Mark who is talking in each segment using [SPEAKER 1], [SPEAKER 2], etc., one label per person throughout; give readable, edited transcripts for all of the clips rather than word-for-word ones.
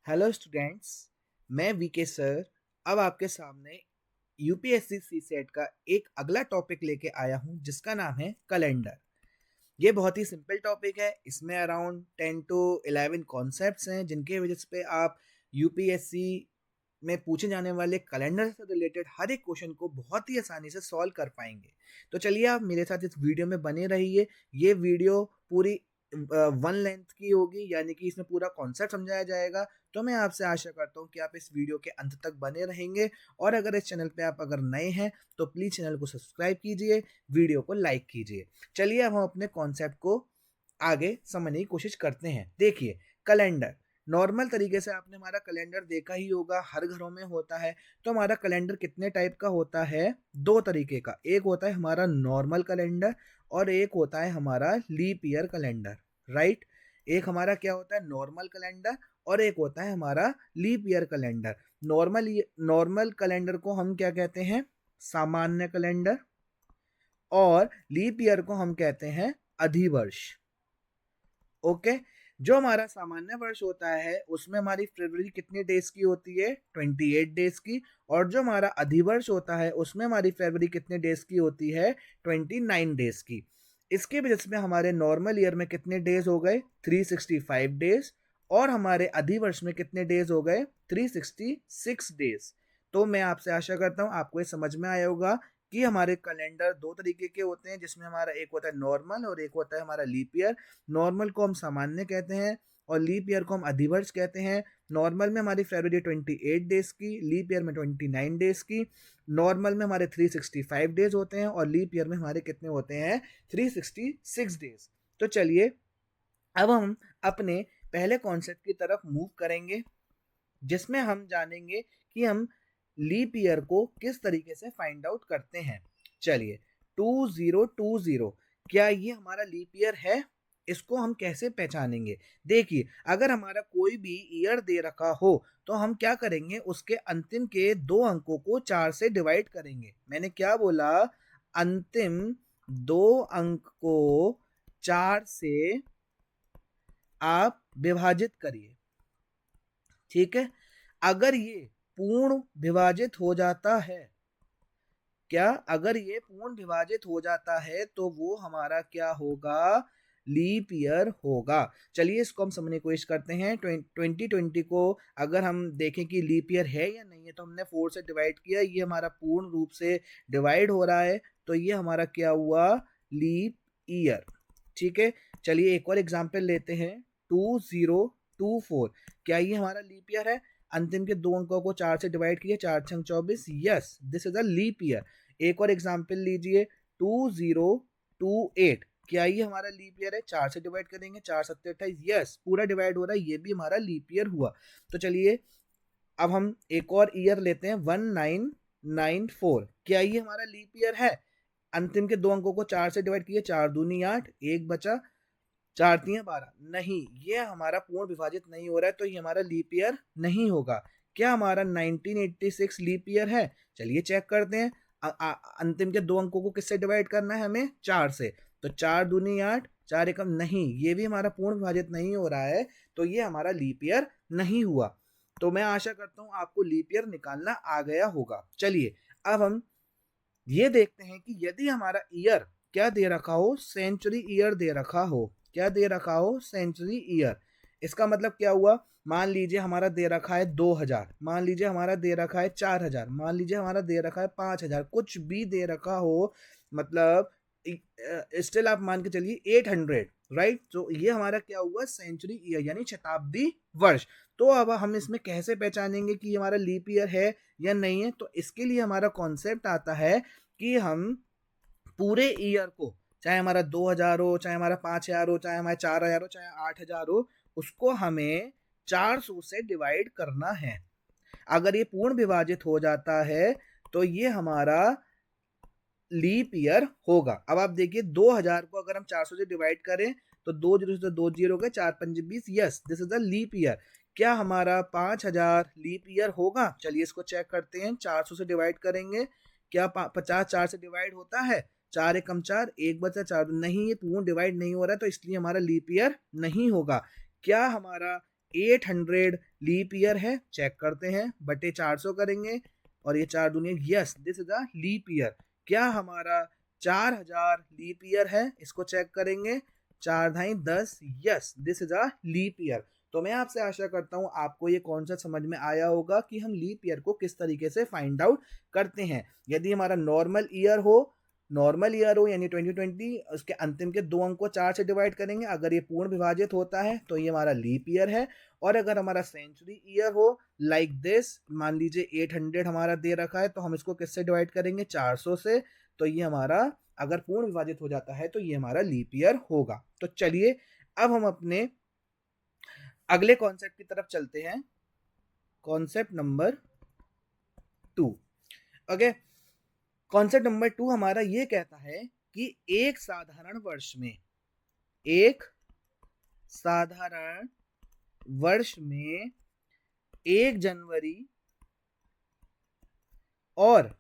[SPEAKER 1] Hello students, मैं VK sir अब आपके सामने यूपीएससी सीसेट का एक अगला टॉपिक लेके आया हूँ जिसका नाम है कैलेंडर। ये बहुत ही सिंपल टॉपिक है। इसमें अराउंड 10 टू 11 कॉन्सेप्ट्स हैं जिनके वजह पे आप यूपीएससी में पूछे जाने वाले कैलेंडर से रिलेटेड हर एक क्वेश्चन को बहुत ही आसानी से सॉल्व कर पाएंगे। तो चलिए आप मेरे साथ इस वीडियो में बने रहिए। ये वीडियो पूरी वन लेंथ की होगी, यानी कि इसमें पूरा कॉन्सेप्ट समझाया जाएगा। तो मैं आपसे आशा करता हूँ कि आप इस वीडियो के अंत तक बने रहेंगे। और अगर इस चैनल पे आप अगर नए हैं तो प्लीज़ चैनल को सब्सक्राइब कीजिए, वीडियो को लाइक कीजिए। चलिए अब हम अपने कॉन्सेप्ट को आगे समझने की कोशिश करते हैं। देखिए, कैलेंडर नॉर्मल तरीके से आपने हमारा कैलेंडर देखा ही होगा, हर घरों में होता है। तो हमारा कैलेंडर कितने टाइप का होता है? दो तरीके का। एक होता है हमारा नॉर्मल कैलेंडर और एक होता है हमारा लीप ईयर कैलेंडर, राइट। एक हमारा क्या होता है? नॉर्मल कैलेंडर और एक होता है हमारा leap year calendar. Normal calendar को हम क्या कहते हैं? सामान्य कैलेंडर। और लीप ईयर को हम कहते हैं अधिवर्ष। ओके। जो हमारा सामान्य वर्ष होता है उसमें हमारी फरवरी कितनी डेज की होती है? 28 डेज की। और जो हमारा अधिवर्ष होता है उसमें हमारी फरवरी कितने डेज की होती है? 29 डेज की। इसके वजह से हमारे नॉर्मल ईयर में कितने डेज हो गए? 365 डेज। और हमारे अधिवर्ष में कितने डेज हो गए? 366 डेज। तो मैं आपसे आशा करता हूँ आपको ये समझ में आया होगा कि हमारे कैलेंडर दो तरीके के होते हैं, जिसमें हमारा एक होता है नॉर्मल और एक होता है हमारा लीप ईयर। नॉर्मल को हम सामान्य कहते हैं और लीप ईयर को हम अधिवर्ष कहते हैं। नॉर्मल में हमारी फरवरी 28 डेज की, लीप ईयर में 29 डेज की। नॉर्मल में हमारे 365 डेज होते हैं और लीप ईयर में हमारे कितने होते हैं? 366 डेज। तो चलिए अब हम अपने पहले कॉन्सेप्ट की तरफ मूव करेंगे, जिसमें हम जानेंगे कि हम लीप ईयर को किस तरीके से फाइंड आउट करते हैं। चलिए, 2020 क्या ये हमारा लीप ईयर है? इसको हम कैसे पहचानेंगे? देखिए, अगर हमारा कोई भी ईयर दे रखा हो तो हम क्या करेंगे? उसके अंतिम के दो अंकों को 4 से डिवाइड करेंगे। मैंने क्या बोला? अंतिम दो अंक को 4 से आप विभाजित करिए, ठीक है। अगर ये पूर्ण विभाजित हो जाता है, अगर ये पूर्ण विभाजित हो जाता है तो वो हमारा क्या होगा? लीप ईयर होगा। चलिए इसको हम समझने की कोशिश करते हैं। 2020 को अगर हम देखें कि लीप ईयर है या नहीं है, तो हमने 4 से डिवाइड किया, ये हमारा पूर्ण रूप से डिवाइड हो रहा है, तो ये हमारा क्या हुआ? Leap year. ठीक है। चलिए एक और एग्जाम्पल लेते हैं। 2024 क्या ये हमारा लीप ईयर है? अंतिम के दो अंकों को 4 से डिवाइड किए, 4 छंग 24, yes this is a leap year. एक और एग्जाम्पल लीजिए, 2028 क्या ये हमारा लीप ईयर है? 4 से डिवाइड करेंगे, 4 सत्ते 28, यस पूरा डिवाइड हो रहा है, ये भी हमारा लीप ईयर हुआ। तो चलिए अब हम एक और ईयर लेते हैं, 1994 क्या ये हमारा लीप ईयर है? अंतिम के दो अंकों को 4 से डिवाइड किए, 4 दूनी 8, एक बचा, 4 तियां 12, नहीं ये हमारा पूर्ण विभाजित नहीं हो रहा है, तो ये हमारा लीप ईयर नहीं होगा। क्या हमारा 1986 लीप ईयर है? चलिए चेक करते हैं। अंतिम के दो अंकों को किससे डिवाइड करना है हमें? 4 से। तो 4 दूनी 8, 4 एकम, नहीं ये भी हमारा पूर्ण विभाजित नहीं हो रहा है, तो ये हमारा लीप ईयर नहीं हुआ। तो मैं आशा करता हूं आपको लीप ईयर निकालना आ गया होगा। चलिए अब हम ये देखते हैं कि यदि हमारा ईयर क्या दे रखा हो? सेंचुरी ईयर दे रखा हो। क्या दे रखा हो? Century year. इसका मतलब क्या हुआ? मान लीजिए हमारा दे रखा है 2000, मान लीजिए हमारा दे रखा है 4000, मान लीजिए हमारा दे रखा है 5000, कुछ भी दे रखा हो, मतलब स्टिल आप मान के चलिए 800, राइट। तो ये हमारा क्या हुआ? सेंचुरी ईयर यानी शताब्दी वर्ष। तो अब हम इसमें कैसे पहचानेंगे कि हमारा लीप ईयर है या नहीं है? तो इसके लिए हमारा कॉन्सेप्ट आता है कि हम पूरे ईयर को, चाहे हमारा 2000 हो, चाहे हमारा 5000 हो, चाहे हमारा 4000 हो, चाहे 8000 हो, उसको हमें 400 से डिवाइड करना है। अगर ये पूर्ण विभाजित हो जाता है तो ये हमारा लीप ईयर होगा। अब आप देखिए 2000 को अगर हम 400 से डिवाइड करें तो 2 जीरो से 2 जीरो गए, 4 पंजे 20, yes this is the leap year. क्या हमारा 5000 लीप ईयर होगा? चलिए इसको चेक करते हैं। 400 से डिवाइड करेंगे, क्या 50 4 से डिवाइड होता है? 4 एकम 4, एक बचा 4, नहीं ये पूर्ण डिवाइड नहीं हो रहा है, तो इसलिए हमारा लीप ईयर नहीं होगा। क्या हमारा 800 लीप ईयर है, चेक करते हैं, बटे 400 करेंगे और ये 4 दूनी, yes this is a leap year. क्या हमारा 4000 लीप ईयर है? इसको चेक करेंगे, 4 ढाई 10, yes this is a leap year. तो मैं आपसे आशा करता हूँ आपको ये कॉन्सेप्ट समझ में आया होगा कि हम लीप ईयर को किस तरीके से फाइंड आउट करते हैं। यदि हमारा नॉर्मल ईयर हो यानी 2020, उसके अंतिम के 2 अंक को 4 से डिवाइड करेंगे, अगर ये पूर्ण विभाजित होता है तो ये हमारा लीप ईयर है। और अगर हमारा सेंचुरी ईयर हो लाइक दिस, मान लीजिए 800 हमारा दे रखा है, तो हम इसको किससे डिवाइड करेंगे? 400 से। तो ये हमारा अगर पूर्ण विभाजित हो जाता है तो ये हमारा लीप ईयर होगा। तो चलिए अब हम अपने अगले कॉन्सेप्ट की तरफ चलते हैं, concept number 2। Okay, concept number 2 हमारा ये कहता है कि एक साधारण वर्ष में 1 जनवरी और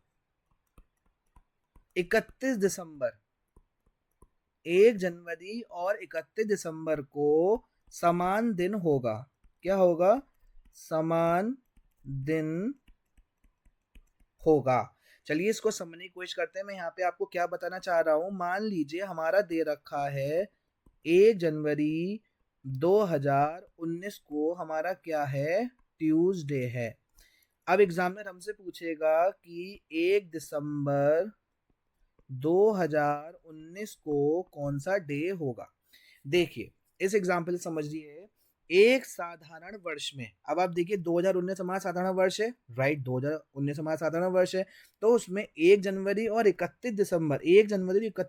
[SPEAKER 1] 31 दिसंबर 1 जनवरी और 31 दिसंबर को समान दिन होगा। क्या होगा? समान दिन होगा। चलिए इसको समझने की कोशिश करते हैं। मैं यहाँ पे आपको क्या बताना चाह रहा हूँ, मान लीजिए हमारा दे रखा है 1 जनवरी 2019 को हमारा क्या है? ट्यूसडे है। अब एग्जामिनर हमसे पूछेगा कि 1 दिसंबर 2019 को कौन सा डे होगा। देखिए इस एग्जाम्पल से समझिए, एक साधारण वर्ष में, अब आप देखिए 2019 हमारा साधारण वर्ष है, राइट, 2019 हमारा साधारण वर्ष है, तो उसमें 1 जनवरी और 31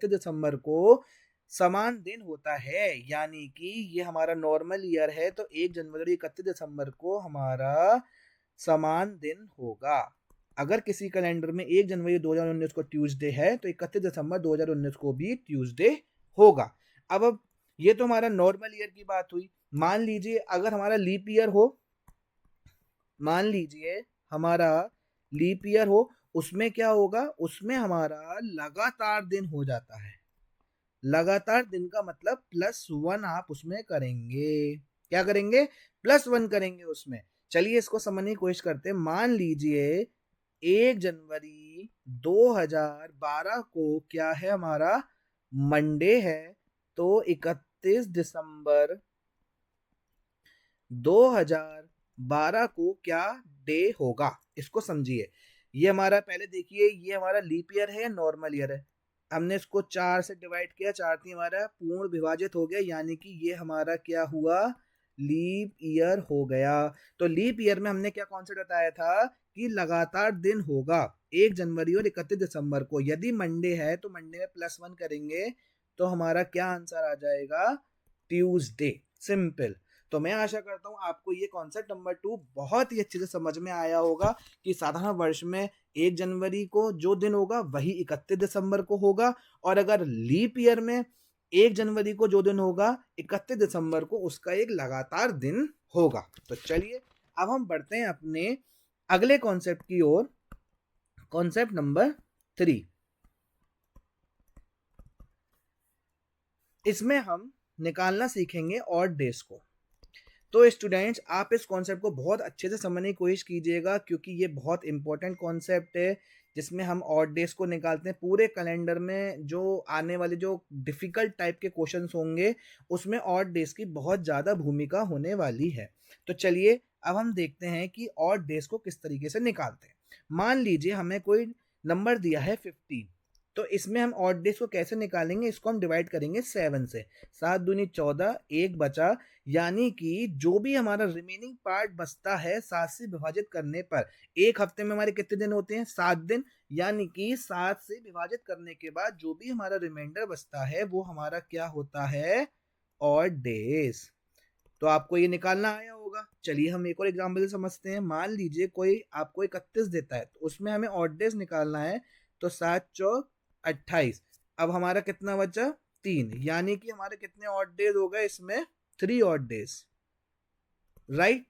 [SPEAKER 1] दिसंबर को समान दिन होता है, यानी कि ये हमारा नॉर्मल ईयर है, तो 1 जनवरी और 31 दिसंबर को हमारा समान दिन होगा। अगर किसी कैलेंडर में 1 जनवरी 2019 को ट्यूसडे है तो 31 दिसंबर 2019 को भी ट्यूसडे होगा। अब ये तो हमारा नॉर्मल ईयर की बात हुई। मान लीजिए अगर हमारा लीप ईयर हो, उसमें क्या होगा? उसमें हमारा लगातार दिन हो जाता है। लगातार दिन का मतलब +1 आप उसमें करेंगे। क्या करेंगे? +1 करेंगे उसमें। चलिए इसको समझने की कोशिश करते हैं। मान लीजिए 1 जनवरी 2012 को क्या है? हमारा मंडे है, तो 31 दिसंबर 2012 को क्या डे होगा? इसको समझिए। ये हमारा, पहले देखिए, ये हमारा लीप ईयर है या नॉर्मल ईयर है? हमने इसको 4 से डिवाइड किया, 4 थी हमारा पूर्ण विभाजित हो गया, यानी कि ये हमारा क्या हुआ? लीप ईयर हो गया। तो लीप ईयर में हमने क्या कॉन्सेप्ट बताया था कि लगातार दिन होगा 1 जनवरी और 31 दिसंबर को। यदि मंडे है तो मंडे में +1 करेंगे, तो हमारा क्या आंसर आ जाएगा? ट्यूसडे। सिंपल। तो मैं आशा करता हूँ आपको ये कॉन्सेप्ट नंबर 2 बहुत ही अच्छे से समझ में आया होगा कि साधारण वर्ष में 1 जनवरी को जो दिन होगा वही 31 दिसंबर को होगा, और अगर लीप ईयर में 1 जनवरी को जो दिन होगा 31 दिसंबर को उसका एक लगातार दिन होगा। तो चलिए अब हम बढ़ते हैं अपने अगले कॉन्सेप्ट की ओर, कॉन्सेप्ट नंबर 3। इसमें हम निकालना सीखेंगे ऑड डेज को। तो स्टूडेंट्स आप इस कॉन्सेप्ट को बहुत अच्छे से समझने की कोशिश कीजिएगा, क्योंकि ये बहुत इंपॉर्टेंट कॉन्सेप्ट है, जिसमें हम ऑड डेज को निकालते हैं। पूरे कैलेंडर में जो आने वाले जो डिफिकल्ट टाइप के क्वेश्चंस होंगे उसमें ऑड डेज की बहुत ज़्यादा भूमिका होने वाली है। तो चलिए अब हम देखते हैं कि ऑड डेज को किस तरीके से निकालते हैं। मान लीजिए हमें कोई नंबर दिया है 15, तो इसमें हम ऑड डेज को कैसे निकालेंगे? इसको हम डिवाइड करेंगे 7 से। 7 दूनी 14, एक बचा, यानी कि जो भी हमारा रिमेनिंग पार्ट बचता है 7 से विभाजित करने पर, एक हफ्ते में हमारे कितने दिन होते हैं? 7 दिन, यानी कि 7 से विभाजित करने के बाद जो भी हमारा रिमाइंडर बचता है वो हमारा क्या होता है? Odd days. तो आपको ये निकालना आया होगा। चलिए हम एक और एग्जाम्पल समझते हैं। मान लीजिए कोई आपको 31 देता है, तो उसमें हमें ऑड डेज निकालना है, तो 7 चौक 28। अब हमारा कितना बचा? 3, यानी कि हमारे कितने ऑड डेज हो गए इसमें? 3 ऑड डेज, राइट।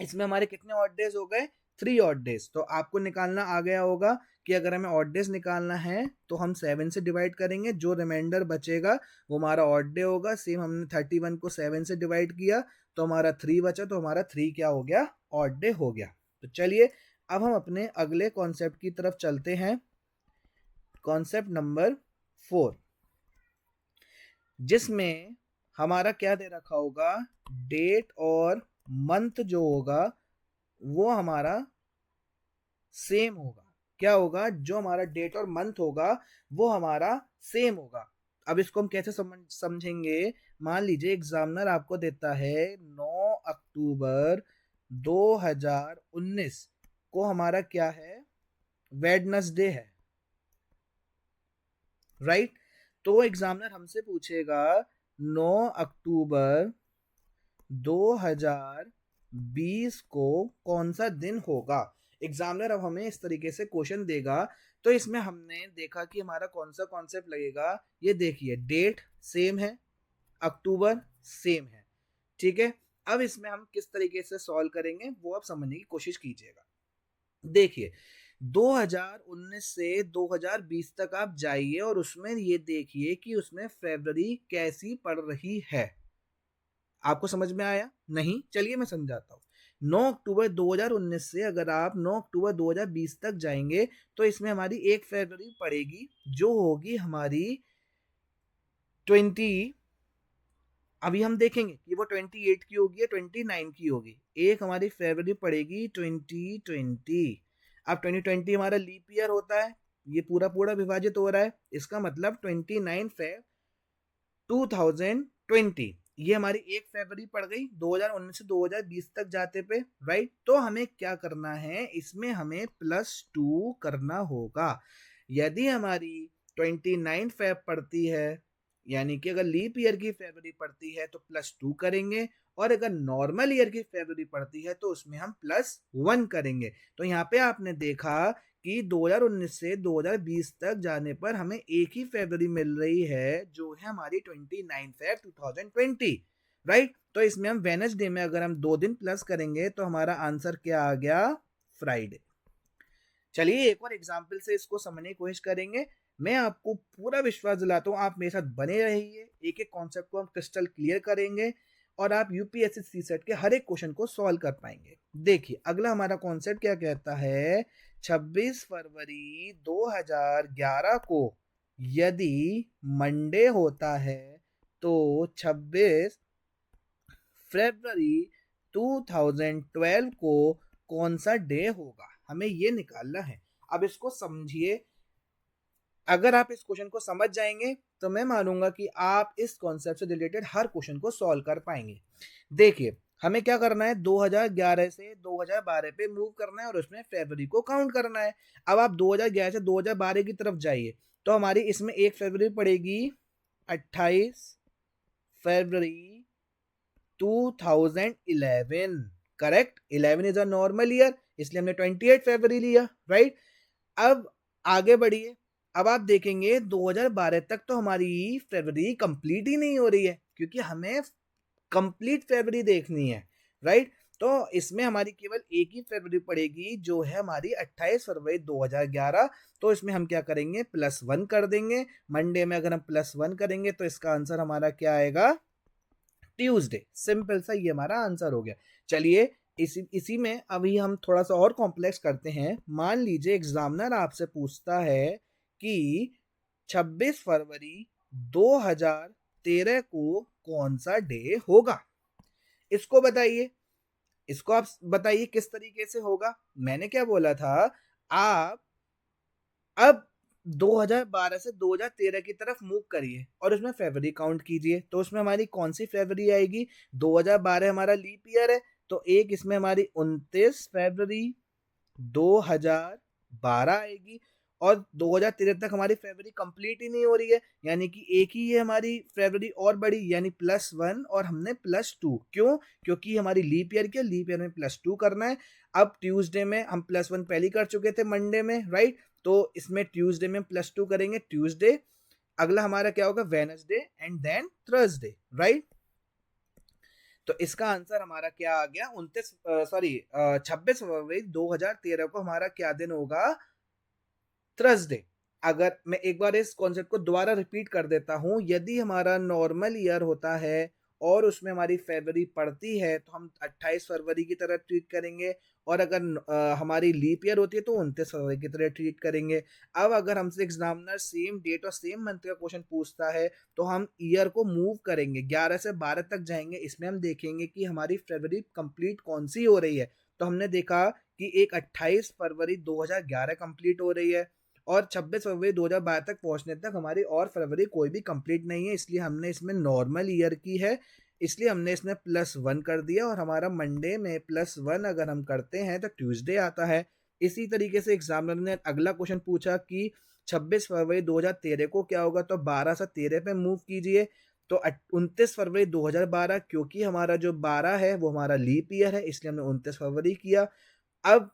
[SPEAKER 1] इसमें हमारे कितने ऑड डेज हो गए? 3 ऑड डेज। तो आपको निकालना आ गया होगा कि अगर हमें ऑड डेज निकालना है तो हम 7 से डिवाइड करेंगे, जो रिमाइंडर बचेगा वो हमारा ऑड डे होगा। सेम हमने 31 को 7 से डिवाइड किया तो हमारा 3 बचा, तो हमारा 3 क्या हो गया, ऑड डे हो गया। तो चलिए अब हम अपने अगले कॉन्सेप्ट की तरफ चलते हैं, कॉन्सेप्ट नंबर 4, जिसमें हमारा क्या दे रखा होगा, डेट और मंथ जो होगा वो हमारा सेम होगा। क्या होगा, जो हमारा डेट और मंथ होगा वो हमारा सेम होगा। अब इसको हम कैसे समझेंगे, मान लीजिए एग्जामिनर आपको देता है 9 अक्टूबर 2019 को हमारा क्या है, वेडनेसडे है, राइट। तो एग्जामिनर हमसे पूछेगा 9 अक्टूबर 2020 को कौन सा दिन होगा। एग्जामिनर अब हमें इस तरीके से क्वेश्चन देगा, तो इसमें हमने देखा कि हमारा कौन सा कॉन्सेप्ट लगेगा। ये देखिए, डेट सेम है, अक्टूबर सेम है, ठीक है। अब इसमें हम किस तरीके से सॉल्व करेंगे वो आप समझने की कोशिश कीजिएगा। देखिए 2019 से 2020 तक आप जाइए और उसमें ये देखिए कि उसमें फरवरी कैसी पड़ रही है। आपको समझ में आया नहीं? चलिए मैं समझाता हूँ। 9 अक्टूबर 2019 से अगर आप 9 अक्टूबर 2020 तक जाएंगे तो इसमें हमारी 1 फरवरी पड़ेगी, जो होगी हमारी 20, अभी हम देखेंगे कि वो 28 की होगी या 29 की होगी। एक हमारी फरवरी पड़ेगी 2020। अब 2020 हमारा लीप ईयर होता है, ये पूरा पूरा विभाजित हो रहा है, इसका मतलब 29 फेब 2020, ये हमारी 1 फरवरी पड़ गई 2019 से 2020 तक जाते पे, राइट। तो हमें क्या करना है, इसमें हमें +2 करना होगा। यदि हमारी 29 फेब पड़ती है, यानी कि अगर लीप ईयर की फरवरी पड़ती है तो +2 करेंगे, और अगर नॉर्मल ईयर की फरवरी पड़ती है तो उसमें हम +1 करेंगे। तो यहाँ पे आपने देखा कि 2019 से 2020 तक जाने पर हमें एक ही फरवरी मिल रही है, जो है हमारी 29 फेब 2020, राइट। तो इसमें हम वेडनेसडे में अगर हम 2 दिन प्लस करेंगे तो हमारा आंसर क्या आ गया, फ्राइडे। चलिए एक और एग्जाम्पल से इसको समझने की कोशिश करेंगे। मैं आपको पूरा विश्वास दिलाता हूँ, आप मेरे साथ बने रहिए, एक एक कॉन्सेप्ट को हम क्रिस्टल क्लियर करेंगे और आप यूपीएससी सीसेट के हर एक क्वेश्चन को सॉल्व कर पाएंगे। देखिए अगला हमारा कॉन्सेप्ट क्या कहता है, 26 फरवरी 2011 को यदि मंडे होता है तो 26 फरवरी 2012 को कौन सा डे होगा, हमें ये निकालना है। अब इसको समझिए, अगर आप इस क्वेश्चन को समझ जाएंगे तो मैं मानूंगा कि आप इस कॉन्सेप्ट से रिलेटेड हर क्वेश्चन को सॉल्व कर पाएंगे। देखिए हमें क्या करना है, 2011 से 2012 पे मूव करना है और उसमें फरवरी को काउंट करना है। अब आप 2011 से 2012 की तरफ जाइए तो हमारी इसमें 1 फरवरी पड़ेगी 28 फरवरी 2011, correct. 11 is a normal year, इसलिए हमने 28 फरवरी लिया, राइट। अब आगे बढ़िए, अब आप देखेंगे 2012 तक तो हमारी फरवरी कंप्लीट ही नहीं हो रही है, क्योंकि हमें कंप्लीट फरवरी देखनी है, राइट। तो इसमें हमारी केवल एक ही फरवरी पड़ेगी, जो है हमारी 28 फरवरी 2011। तो इसमें हम क्या करेंगे, +1 कर देंगे। मंडे में अगर हम +1 करेंगे तो इसका आंसर हमारा क्या आएगा, ट्यूसडे। सिंपल सा ये हमारा आंसर हो गया। चलिए इसी में अभी हम थोड़ा सा और कॉम्प्लेक्स करते हैं। मान लीजिए एग्जामिनर आपसे पूछता है कि 26 फरवरी 2013 को कौन सा डे होगा, इसको बताइए। इसको आप बताइए किस तरीके से होगा। मैंने क्या बोला था, आप अब 2012 से 2013 की तरफ मूव करिए और उसमें फरवरी काउंट कीजिए। तो उसमें हमारी कौन सी फरवरी आएगी, 2012 हमारा लीप ईयर है, तो एक इसमें हमारी 29 फरवरी 2012 आएगी, और 2013 तक हमारी फरवरी कंप्लीट ही नहीं हो रही है, यानी कि एक ही ये हमारी फरवरी और बड़ी, यानी +1 और हमने +2। क्यों, क्योंकि हमारी लीप ईयर के लीप ईयर में +2 करना है। अब ट्यूसडे में हम +1 पहले कर चुके थे मंडे में, राइट। तो इसमें ट्यूसडे में +2 करेंगे, ट्यूसडे। अगला हमारा क्या होगा, Wednesday and then Thursday, right. तो इसका आंसर हमारा क्या आ गया, 26 फरवरी 2013 को हमारा क्या दिन होगा, थर्सडे। अगर मैं एक बार इस कॉन्सेप्ट को दोबारा रिपीट कर देता हूं, यदि हमारा नॉर्मल ईयर होता है और उसमें हमारी फरवरी पड़ती है तो हम 28 फरवरी की तरह ट्रीट करेंगे, और अगर हमारी लीप ईयर होती है तो 29 फरवरी की तरह ट्रीट करेंगे। अब अगर हमसे एग्जामिनर सेम डेट और सेम मंथ का क्वेश्चन पूछता है तो हम ईयर को मूव करेंगे, 11 से 12 तक जाएंगे। इसमें हम देखेंगे कि हमारी फरवरी कंप्लीट कौन सी हो रही है। तो हमने देखा कि एक 28 फरवरी 2011 कंप्लीट हो रही है, और 26 फरवरी 2012 तक पहुंचने तक हमारी और फरवरी कोई भी कंप्लीट नहीं है, इसलिए हमने इसमें नॉर्मल ईयर की है, इसलिए हमने इसमें +1 कर दिया। और हमारा मंडे में +1 अगर हम करते हैं तो ट्यूसडे आता है। इसी तरीके से एग्जामिनर ने अगला क्वेश्चन पूछा कि 26 फरवरी 2013 को क्या होगा, तो 12 से 13 पे मूव कीजिए। तो 29 फरवरी 2012, क्योंकि हमारा जो 12 है वो हमारा लीप ईयर है, इसलिए हमने 29 फरवरी किया। अब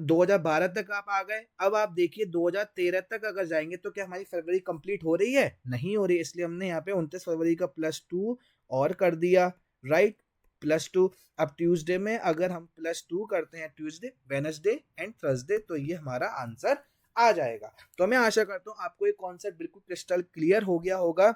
[SPEAKER 1] 2012 तक आप आ गए। अब आप देखिए 2013 तक अगर जाएंगे तो क्या हमारी फरवरी कंप्लीट हो रही है, नहीं हो रही, इसलिए हमने यहाँ पे 29 फरवरी का +2 और कर दिया, राइट, +2। अब ट्यूसडे में अगर हम +2 करते हैं, ट्यूसडे, वेडनेसडे एंड थर्सडे, तो ये हमारा आंसर आ जाएगा। तो मैं आशा करता हूँ आपको ये कॉन्सेप्ट बिल्कुल क्रिस्टल क्लियर हो गया होगा।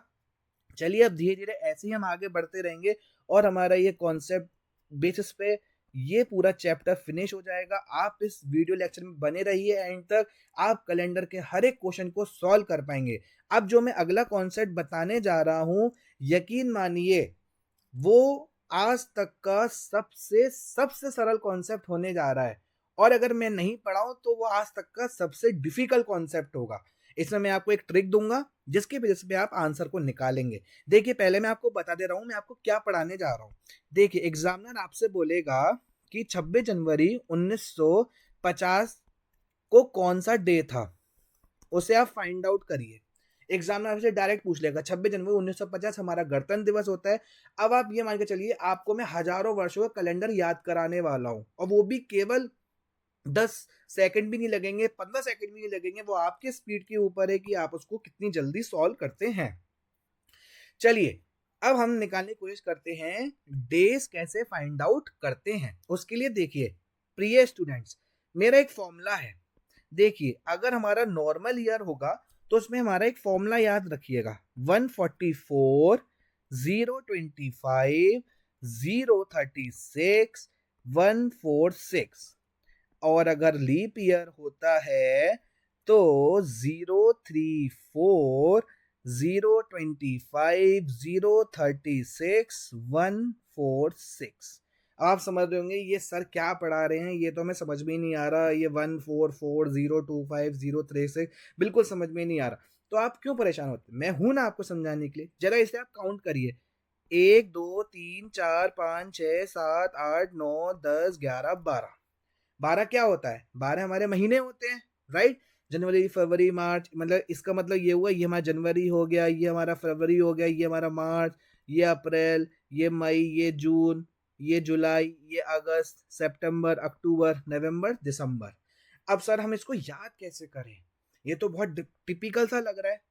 [SPEAKER 1] चलिए अब धीरे धीरे ऐसे ही हम आगे बढ़ते रहेंगे और हमारा ये कॉन्सेप्ट बेसिस पे ये पूरा चैप्टर फिनिश हो जाएगा। आप इस वीडियो लेक्चर में बने रहिए एंड तक, आप कैलेंडर के हर एक क्वेश्चन को सॉल्व कर पाएंगे। अब जो मैं अगला कॉन्सेप्ट बताने जा रहा हूँ, यकीन मानिए वो आज तक का सबसे सबसे सरल कॉन्सेप्ट होने जा रहा है, और अगर मैं नहीं पढ़ाऊं तो वो आज तक का सबसे डिफिकल्ट कॉन्सेप्ट होगा। इसमें मैं आपको एक ट्रिक दूंगा जिसकी वजह से आप आंसर को निकालेंगे। देखिए पहले मैं आपको बता दे रहा हूं मैं आपको क्या पढ़ाने जा रहा हूं। देखिए एग्जामिनर आपसे बोलेगा कि 26 जनवरी 1950 को कौन सा डे था, उसे आप फाइंड आउट करिए। एग्जामिनर आपसे डायरेक्ट पूछ लेगा 26 जनवरी 1950 हमारा गणतंत्र दिवस होता है। अब आप ये मान के चलिए आपको मैं हजारों वर्षों का कैलेंडर याद कराने वाला हूं, और वो भी केवल 10 सेकंड भी नहीं लगेंगे, 15 सेकंड भी नहीं लगेंगे, वो आपके स्पीड के ऊपर है कि आप उसको कितनी जल्दी सॉल्व करते हैं। चलिए अब हम निकालने की कोशिश करते हैं डेज कैसे फाइंड आउट करते हैं। उसके लिए देखिए प्रिय स्टूडेंट्स, मेरा एक फॉर्मूला है। देखिए अगर हमारा नॉर्मल ईयर होगा तो उसमें हमारा एक फॉर्मूला याद रखिएगा, 144 025 036 146। और अगर लीप ईयर होता है तो 034 025 036 146। आप समझ रहे होंगे ये सर क्या पढ़ा रहे हैं, ये तो हमें समझ में ही नहीं आ रहा, ये 144 025 036 बिल्कुल समझ में नहीं आ रहा। तो आप क्यों परेशान होते, मैं हूं ना आपको समझाने के लिए। जरा इसे आप काउंट करिए, 1 2 3 4 5 6 7 8 9 10 11 12। 12 क्या होता है, 12 हमारे महीने होते हैं, राइट। जनवरी फरवरी मार्च, मतलब इसका मतलब ये हुआ ये हमारा जनवरी हो गया, ये हमारा फरवरी हो गया, ये हमारा मार्च, ये अप्रैल, ये मई, ये जून, ये जुलाई, ये अगस्त, सितंबर, अक्टूबर, नवंबर, दिसंबर। अब सर हम इसको याद कैसे करें, ये तो बहुत टिपिकल सा लग रहा है।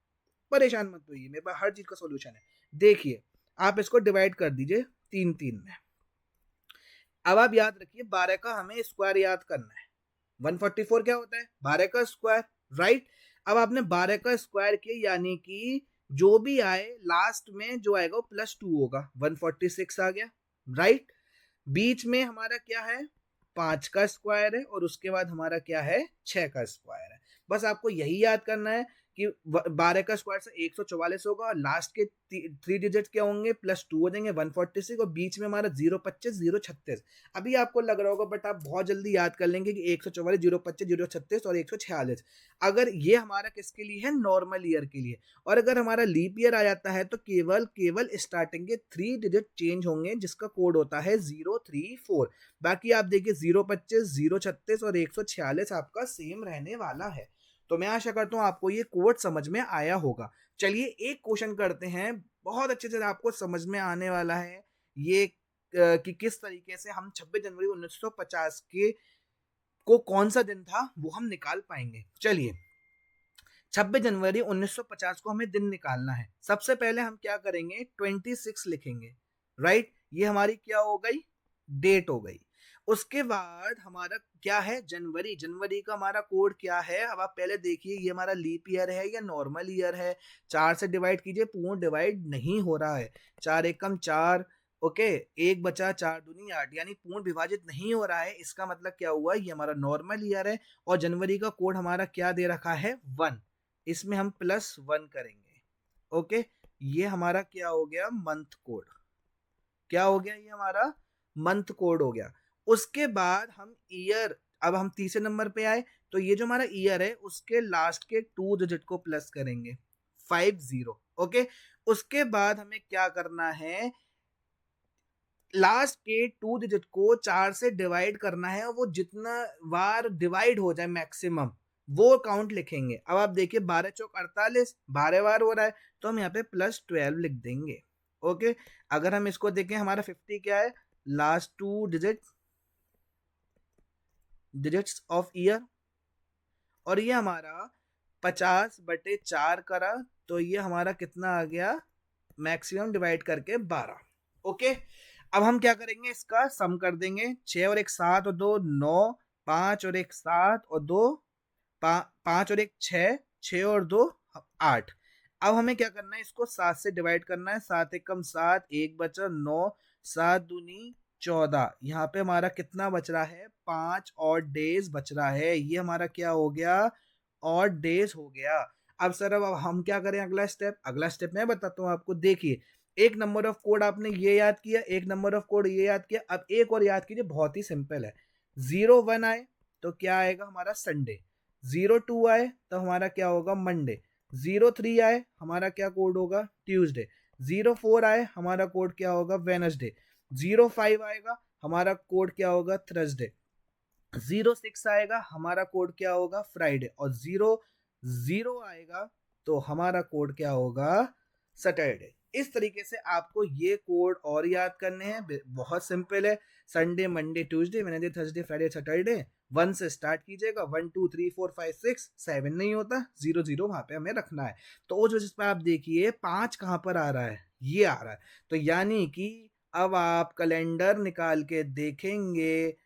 [SPEAKER 1] परेशान मत होइए, मेरे पास हर चीज का सॉल्यूशन है। देखिए आप इसको डिवाइड कर दीजिए 3 में। अब आप याद रखिए 12 का हमें स्क्वायर याद करना है। 144 क्या होता है, 12 का स्क्वायर, राइट। अब आपने 12 का स्क्वायर किया, यानी कि जो भी आए लास्ट में जो आएगा वो +2 होगा, 146 आ गया, राइट। बीच में हमारा क्या है, 5 का स्क्वायर है, और उसके बाद हमारा क्या है, 6 का स्क्वायर है। बस आपको यही याद करना है कि 12 का स्क्वायर से 144 होगा, और लास्ट के 3 डिजिट क्या होंगे, +2 हो जाएंगे, 146, और बीच में हमारा 025 036। अभी आपको लग रहा होगा बट आप बहुत जल्दी याद कर लेंगे कि 144 025 036 और 146। अगर ये हमारा किसके लिए है, नॉर्मल ईयर के लिए। और अगर हमारा लीप ईयर आ जाता है तो केवल केवल स्टार्टिंग के 3 डिजिट चेंज होंगे, जिसका कोड होता है 034। बाकी आप देखिए 025 036 और 146 आपका सेम रहने वाला है। तो मैं आशा करता हूँ आपको ये कोड समझ में आया होगा। चलिए एक क्वेश्चन करते हैं, बहुत अच्छे से आपको समझ में आने वाला है ये कि किस तरीके से हम 26 जनवरी 1950 के को कौन सा दिन था वो हम निकाल पाएंगे। चलिए 26 जनवरी 1950 को हमें दिन निकालना है। सबसे पहले हम क्या करेंगे, 26 लिखेंगे, राइट। ये हमारी क्या हो गई, डेट हो गई। उसके बाद हमारा क्या है, जनवरी। जनवरी का हमारा कोड क्या है, अब आप पहले देखिए ये हमारा लीप ईयर है या नॉर्मल ईयर है। 4 से डिवाइड कीजिए, पूर्ण डिवाइड नहीं हो रहा है। 4 एकम 4, ओके, 1 बचा, 4 दूनी 8, यानी पूर्ण विभाजित नहीं हो रहा है। इसका मतलब क्या हुआ, ये हमारा नॉर्मल ईयर है और जनवरी का कोड हमारा क्या दे रखा है, 1। इसमें हम +1 करेंगे, ओके। ये हमारा क्या हो गया, मंथ कोड। क्या हो गया, ये हमारा मंथ कोड हो गया। उसके बाद हम ईयर, अब हम तीसरे नंबर पे आए, तो ये जो हमारा ईयर है उसके लास्ट के 2 डिजिट को प्लस करेंगे, 50, ओके। उसके बाद हमें क्या करना है, लास्ट के 2 डिजिट को 4 से डिवाइड करना है, और वो जितना बार डिवाइड हो जाए मैक्सिमम, वो काउंट लिखेंगे। अब आप देखिए 12 चौक 48, 12 बार हो रहा है, तो हम यहाँ पे +12 लिख देंगे, ओके। अगर हम इसको देखें, हमारा 50 क्या है, लास्ट 2 डिजिट्स ऑफ ईयर, और ये हमारा 50/4 करा, तो ये हमारा कितना आ गया, मैक्सिमम डिवाइड करके 12, ओके। अब हम क्या करेंगे, इसका सम कर देंगे। 6 और 1 7 और 2 9, 5 और 1 7 और 2 5 और 1 6, 6 और 2 8। अब हमें क्या करना है, इसको 7 से डिवाइड करना है। 7 एकम 7, 1 बचा 9, 7 दूनी 14। यहाँ पे हमारा कितना बच रहा है, 5 और डेज बच रहा है। ये हमारा क्या हो गया, और डेज हो गया। अब सर, अब हम क्या करें, अगला स्टेप। अगला स्टेप मैं बताता हूँ आपको। देखिए, एक नंबर ऑफ कोड आपने ये याद किया, एक नंबर ऑफ कोड ये याद किया। अब एक और याद कीजिए, बहुत ही सिंपल है। 0 1 आए तो क्या आएगा, हमारा संडे। 0 2 आए तो हमारा क्या होगा, मंडे। 0 3 आए हमारा क्या कोड होगा, ट्यूसडे। 0 4 आए हमारा कोड क्या होगा, वेनसडे। 0 5 आएगा हमारा कोड क्या होगा, थर्सडे। 0 6 आएगा हमारा कोड क्या होगा, फ्राइडे। और 0 0 आएगा तो हमारा कोड क्या होगा, सैटरडे। इस तरीके से आपको ये कोड और याद करने हैं, बहुत सिंपल है। Sunday, Monday, Tuesday, Wednesday, Thursday, Friday, Saturday. 1 से स्टार्ट कीजिएगा, 1 2 3 4 5 6 7 नहीं होता, 0 0 वहां पे हमें रखना है। तो उस वजह से आप देखिए 5 कहां पर आ रहा है, ये आ रहा है। तो यानी कि अब आप कैलेंडर निकाल के देखेंगे,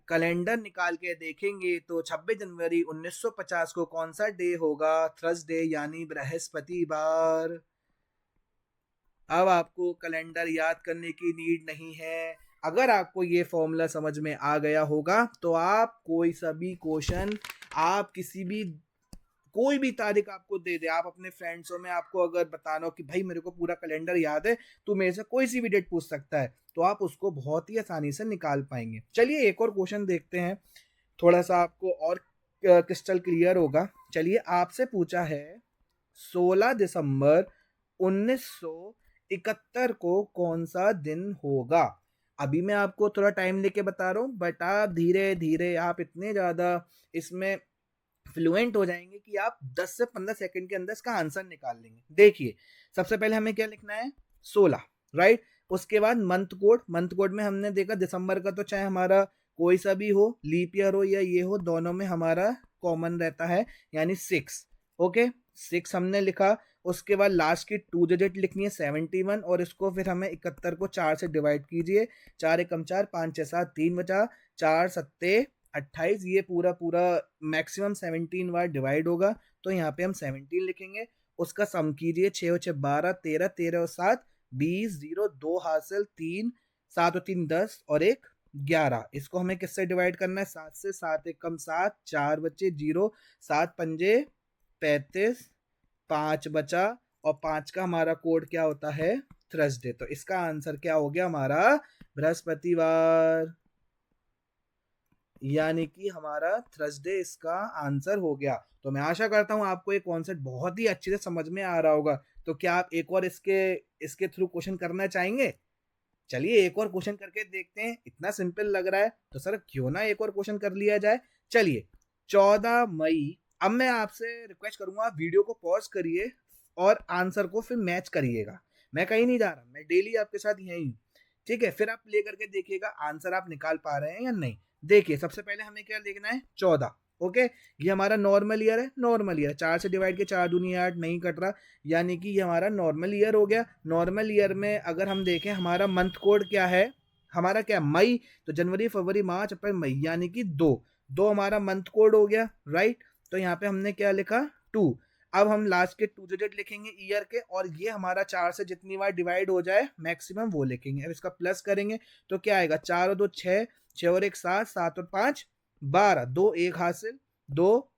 [SPEAKER 1] कैलेंडर निकाल के देखेंगे तो 26 जनवरी 1950 को कौन सा डे होगा, थर्सडे, यानी बृहस्पतिवार। अब आपको कैलेंडर याद करने की नीड नहीं है। अगर आपको ये फॉर्मूला समझ में आ गया होगा तो आप कोई सा भी क्वेश्चन, आप किसी भी, कोई भी तारीख आपको दे दे, आप अपने फ्रेंड्सों में आपको अगर बताना हो कि भाई मेरे को पूरा कैलेंडर याद है, तो मेरे से कोई सी भी डेट पूछ सकता है, तो आप उसको बहुत ही आसानी से निकाल पाएंगे। चलिए एक और क्वेश्चन देखते हैं, थोड़ा सा आपको और क्रिस्टल क्लियर होगा। चलिए, आपसे पूछा है 16 दिसंबर 1971 को कौन सा दिन होगा। अभी मैं आपको थोड़ा टाइम लेके बता रहा हूँ, बट आप धीरे धीरे, आप इतने ज़्यादा इसमें फ्लुएंट हो जाएंगे कि आप 10 से 15 सेकंड के अंदर इसका आंसर निकाल लेंगे। देखिए, सबसे पहले हमें क्या लिखना है, 16, राइट। उसके बाद मंथ कोड। मंथ कोड में हमने देखा दिसंबर का तो चाहे हमारा कोई सा भी हो, लीप ईयर हो या ये हो, दोनों में हमारा कॉमन रहता है, यानी 6, ओके। 6 हमने लिखा। उसके बाद लास्ट की 2 डिजिट लिखनी है, 71, और इसको फिर हमें 71 को 4 से डिवाइड कीजिए। 4 एकम 4, 5 6 7, 3 बचा, 4 सत्ते 28। ये पूरा पूरा मैक्सिमम 17 बार डिवाइड होगा, तो यहाँ पे हम 17 लिखेंगे। उसका सम कीजिए, 6 और 6 12, 13, 13 और 7 20, 0 2 हासिल, 3 7 और 3 10 और 1 11। इसको हमें किससे डिवाइड करना है, 7 से। 7 एकम 7, 4 बचे, 0 7 पंजे 35, 5 बचा, और 5 का हमारा कोड क्या होता है, थर्सडे। तो इसका आंसर क्या हो गया हमारा, बृहस्पतिवार, यानी कि हमारा थर्सडे इसका आंसर हो गया। तो मैं आशा करता हूं आपको ये कॉन्सेप्ट बहुत ही अच्छे से समझ में आ रहा होगा। तो क्या आप एक और इसके थ्रू क्वेश्चन करना चाहेंगे? चलिए एक और क्वेश्चन करके देखते हैं। इतना सिंपल लग रहा है तो सर क्यों ना एक और क्वेश्चन कर लिया जाए। चलिए, 14 मई, अब मैं आपसे रिक्वेस्ट करूंगा, वीडियो को पॉज करिए और आंसर को फिर मैच करिएगा। मैं कहीं नहीं जा रहा, मैं डेली आपके साथ यहीं हूँ, ठीक है। फिर आप प्ले करके देखिएगा आंसर आप निकाल पा रहे हैं या नहीं। देखिए, सबसे पहले हमें क्या लिखना है, 14, ओके, ये हमारा नॉर्मल ईयर है, नॉर्मल ईयर 4 से डिवाइड के 4 दूनी 8 नहीं कट रहा, यानी कि ये हमारा नॉर्मल ईयर हो गया। नॉर्मल ईयर में अगर हम देखें हमारा मंथ कोड क्या है, हमारा क्या मई, तो जनवरी फरवरी मार्च अप्रैल मई, यानी कि दो हमारा मंथ कोड हो गया, राइट। तो यहाँ पे हमने क्या लिखा 2। अब हम लास्ट के 2 डिजिट लिखेंगे ईयर के, और ये हमारा 4 से जितनी बार डिवाइड हो जाए मैक्सिमम वो लिखेंगे। अब इसका प्लस करेंगे तो क्या आएगा, 4 और 2 6, 6 और 1 7, 7 और 5 12, 2 1 हासिल, 2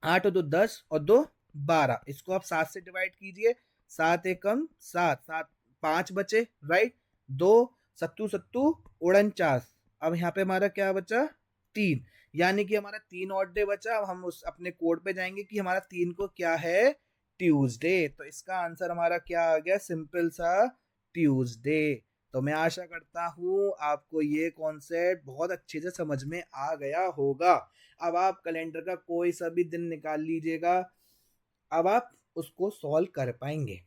[SPEAKER 1] 8 और 2 10 और 2 12। इसको आप 7 से डिवाइड कीजिए, 7 एक कम 7, 7 5 बचे, राइट। 2 सत्तू सत्तू 49। अब यहाँ पे हमारा क्या बचा 3, यानी कि हमारा 3 ऑड डे बचा। अब हम उस अपने कोड पे जाएंगे कि हमारा 3 को क्या है, ट्यूसडे। तो इसका आंसर हमारा क्या आ गया, सिंपल सा ट्यूसडे। तो मैं आशा करता हूँ आपको ये कॉन्सेप्ट बहुत अच्छे से समझ में आ गया होगा। अब आप कैलेंडर का कोई सा भी दिन निकाल लीजिएगा, अब आप उसको सॉल्व कर पाएंगे।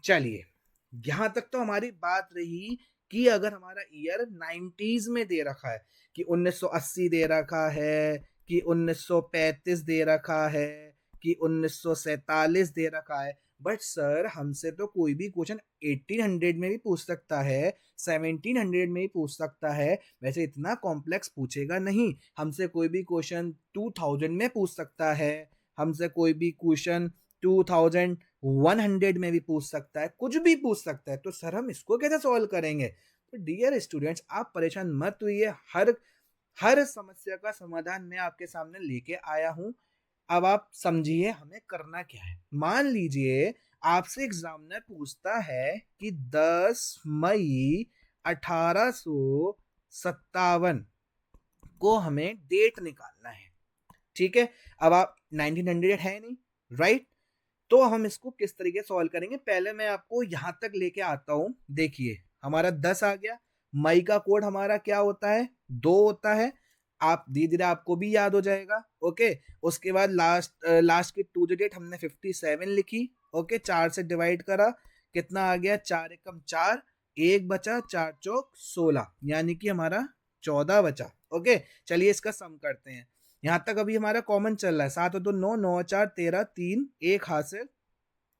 [SPEAKER 1] चलिए, यहाँ तक तो हमारी बात रही कि अगर हमारा ईयर 90s में दे रखा है, कि 1980 दे रखा है, कि 1935 दे रखा है, कि 1947 दे रखा है, बट सर हमसे तो कोई भी क्वेश्चन 1800 में भी पूछ सकता है, 1700 में भी पूछ सकता है। वैसे इतना कॉम्प्लेक्स पूछेगा नहीं, हमसे कोई भी क्वेश्चन 2000 में पूछ सकता है, हमसे कोई भी क्वेश्चन 2100 में भी पूछ सकता है, कुछ भी पूछ सकता है। तो सर हम इसको कैसे सॉल्व करेंगे? तो डियर स्टूडेंट्स, आप परेशान मत होइए, हर समस्या का समाधान मैं आपके सामने लेके आया हूं। अब आप समझिए हमें करना क्या है। मान लीजिए आपसे एग्जामिनर पूछता है कि 10 मई 1857 को हमें डेट निकालना है, ठीक है। अब आप 1900 है नहीं, राइट। तो हम इसको किस तरीके सॉल्व करेंगे, पहले मैं आपको यहां तक लेके आता हूं। देखिए हमारा 10 आ गया, मई का कोड हमारा क्या होता है, 2 होता है। आप धीरे धीरे आपको भी याद हो जाएगा, ओके। उसके बाद लास्ट की 2 डिजिट हमने 57 लिखी, ओके। 4 से डिवाइड करा, कितना आ गया, 4 एकम 4, एक बचा, 4 चौक 16, यानी कि हमारा 14 बचा, ओके। चलिए इसका सम करते हैं। यहाँ तक अभी हमारा कॉमन चल रहा है, 7 और 2 9, 9 और 4 13, 3 1 हासिल,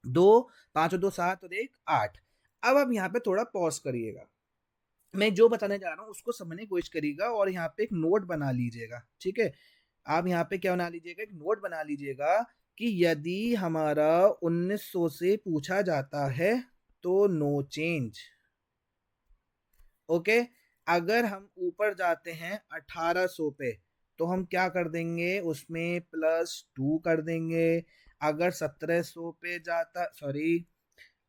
[SPEAKER 1] 2 5 और 2 7 और 1 8। अब आप यहाँ पे थोड़ा पॉज करिएगा, मैं जो बताने जा रहा हूँ उसको समझने की कोशिश करिएगा, और यहाँ पे एक नोट बना लीजिएगा, ठीक है। आप यहाँ पे क्या बना लीजिएगा, एक नोट बना लीजिएगा कि यदि हमारा 1900 से पूछा जाता है तो नो चेंज, ओके। अगर हम ऊपर जाते हैं 1800 पे तो हम क्या कर देंगे, उसमें +2 कर देंगे। अगर 1700 पे जाता, सॉरी,